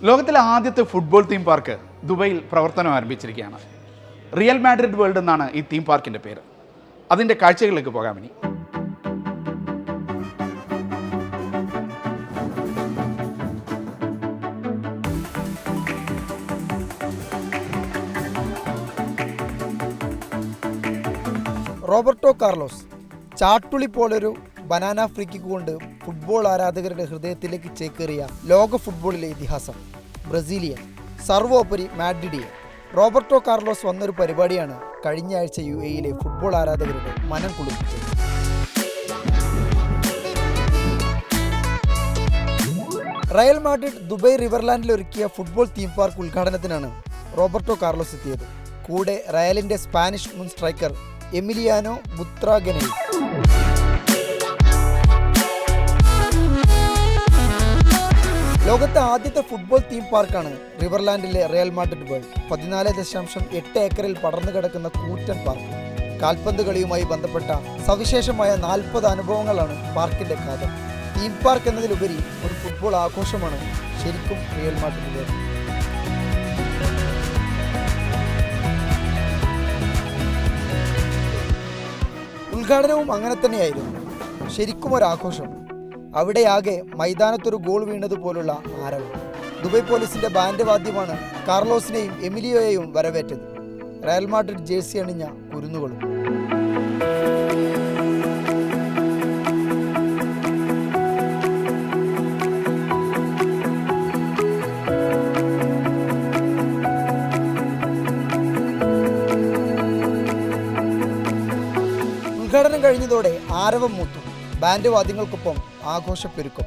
ലോകത്തിലെ ആദ്യത്തെ football theme park ദുബൈയിൽ പ്രവർത്തനം ആരംഭിച്ചിരിക്കുകയാണ്. റിയൽ മാഡ്രിഡ് വേൾഡ് എന്നാണ് ഈ തീം പാർക്കിൻ്റെ പേര്. അതിൻ്റെ കാഴ്ചകളിലേക്ക് പോകാം ഇനി. റോബർട്ടോ കാർലോസ് ചാട്ടുളി പോലൊരു ബനാന ഫ്രീ കിക്ക് കൊണ്ട് ഫുട്ബോൾ ആരാധകരുടെ ഹൃദയത്തിലേക്ക് ചേക്കേറിയ ലോക ഫുട്ബോളിലെ ഇതിഹാസം. ബ്രസീലിയൻ, സർവോപരി മാഡ്രിഡിയൻ. റോബർട്ടോ കാർലോസ് വന്നൊരു പരിപാടിയാണ് കഴിഞ്ഞ ആഴ്ച UAE ഫുട്ബോൾ ആരാധകരുടെ മനം കുളിപ്പിച്ചത്. റയൽ മാഡ്രിഡ് ദുബൈ റിവർലാൻഡിൽ ഒരുക്കിയ ഫുട്ബോൾ തീം പാർക്ക് ഉദ്ഘാടനത്തിനാണ് റോബർട്ടോ കാർലോസ് എത്തിയത്. കൂടെ റയലിന്റെ സ്പാനിഷ് മുൻ സ്ട്രൈക്കർ എമിലിയാനോ ബുത്രാഗനയും. ലോകത്തെ ആദ്യത്തെ ഫുട്ബോൾ തീം പാർക്കാണ് റിവർലാൻഡിലെ റിയൽ മാഡ്രിഡ് വേൾഡ്. 14.8 ഏക്കറിൽ പടർന്നു കിടക്കുന്ന കൂറ്റൻ പാർക്ക്. കാൽപന്ത് കളിയുമായി ബന്ധപ്പെട്ട സവിശേഷമായ 40 അനുഭവങ്ങളാണ് പാർക്കിന്റെ കാതൽ. തീം പാർക്ക് എന്നതിലുപരി ഒരു ഫുട്ബോൾ ആഘോഷമാണ് ശരിക്കും റിയൽ മാഡ്രിഡ് വേൾഡ്. ഉദ്ഘാടനവും അങ്ങനെ തന്നെയായിരുന്നു. ശരിക്കും ഒരാഘോഷം. അവിടെയാകെ മൈതാനത്തൊരു ഗോൾ വീണതുപോലുള്ള ആരവം. ദുബൈ പോലീസിന്റെ ബാൻഡ് വാദ്യമാണ് കാർലോസിനെയും എമിലിയോയെയും വരവേറ്റത്. റയൽ മാഡ്രിഡ് ജേഴ്സി അണിഞ്ഞ കുരുന്നുകളും. ഉദ്ഘാടനം കഴിഞ്ഞതോടെ ആരവം മൂത്തു. ബാൻഡ് വാദ്യങ്ങൾക്കൊപ്പം ആഘോഷപ്പെരുക്കും.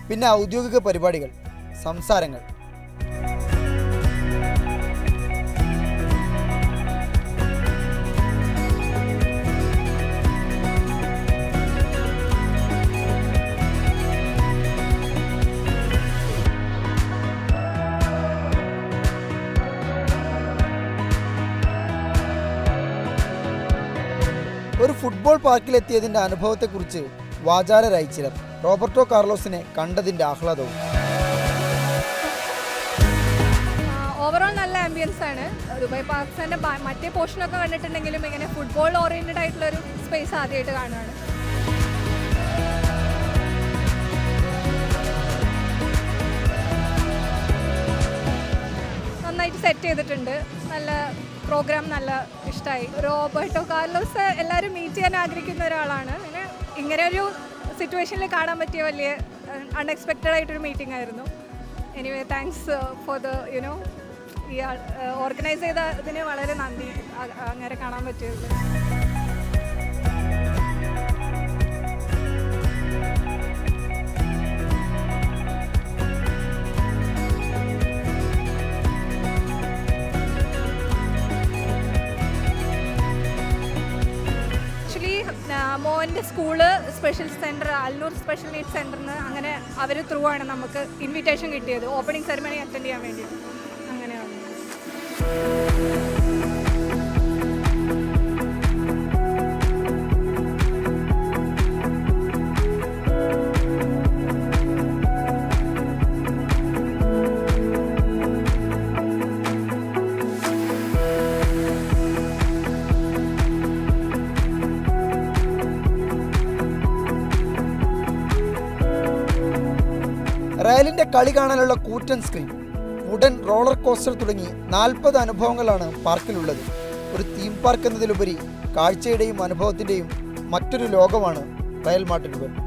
പിന്നെ ഔദ്യോഗിക പരിപാടികൾ, സംസാരങ്ങൾ. ഒരു ഫുട്ബോൾ പാർക്കിലെത്തിയതിൻ്റെ അനുഭവത്തെക്കുറിച്ച് വാചാലരായി ചിലർ. റോബർട്ടോ കാർലോസിനെ കണ്ടതിൻ്റെ ആഹ്ലാദവും. ഓവറോൾ നല്ല ആംബിയൻസ് ആണ്. ദുബൈ പാർക്സിൻ്റെ മറ്റേ പോർഷനൊക്കെ കണ്ടിട്ടുണ്ടെങ്കിലും ഇങ്ങനെ ഫുട്ബോൾ ഓറിയൻറ്റഡ് ആയിട്ടുള്ളൊരു സ്പേസ് ആദ്യമായിട്ട് കാണുകയാണ്. നന്നായിട്ട് സെറ്റ് ചെയ്തിട്ടുണ്ട്. നല്ല പ്രോഗ്രാം നല്ല ഇഷ്ടമായി. റോബർട്ടോ കാർലോസ് എല്ലാവരും മീറ്റ് ചെയ്യാൻ ആഗ്രഹിക്കുന്ന ഒരാളാണ്. പിന്നെ ഇങ്ങനെ ഒരു സിറ്റുവേഷനിൽ കാണാൻ പറ്റിയ വലിയ അൺഎക്സ്പെക്റ്റഡ് ആയിട്ടൊരു മീറ്റിംഗ് ആയിരുന്നു. എനിവേ താങ്ക്സ് ഫോർ ദ ഈ ഓർഗനൈസ് ചെയ്ത ഇതിന് വളരെ നന്ദി. അങ്ങനെ കാണാൻ പറ്റിയത്. മോൻ്റെ school special centre Alnoor special needs സെൻറ്ററിന് അങ്ങനെ അവർ ത്രൂ ആണ് നമുക്ക് ഇൻവിറ്റേഷൻ കിട്ടിയത് ഓപ്പണിംഗ് സെറിമണി അറ്റൻഡ് ചെയ്യാൻ വേണ്ടിയിട്ട്. അങ്ങനെയാണ്. റയലിന്റെ കളി കാണാനുള്ള കൂറ്റൻ സ്ക്രീൻ, വുഡൻ റോളർ കോസ്റ്റർ തുടങ്ങി 40 അനുഭവങ്ങളാണ് പാർക്കിലുള്ളത്. ഒരു തീം പാർക്ക് എന്നതിലുപരി കാഴ്ചയുടെയും അനുഭവത്തിൻ്റെയും മറ്റൊരു ലോകമാണ് റയൽ മാഡ്രിഡ് വേൾഡ്.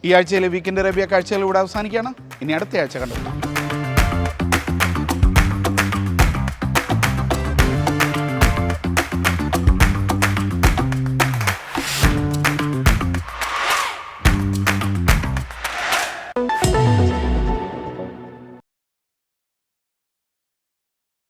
ഈ ആഴ്ചയിലെ വീക്കെൻഡ് അറേബ്യ കാഴ്ചകൾ ഇവിടെ അവസാനിക്കുകയാണ്. ഇനി അടുത്ത ആഴ്ച കണ്ടുപിടിക്കാം.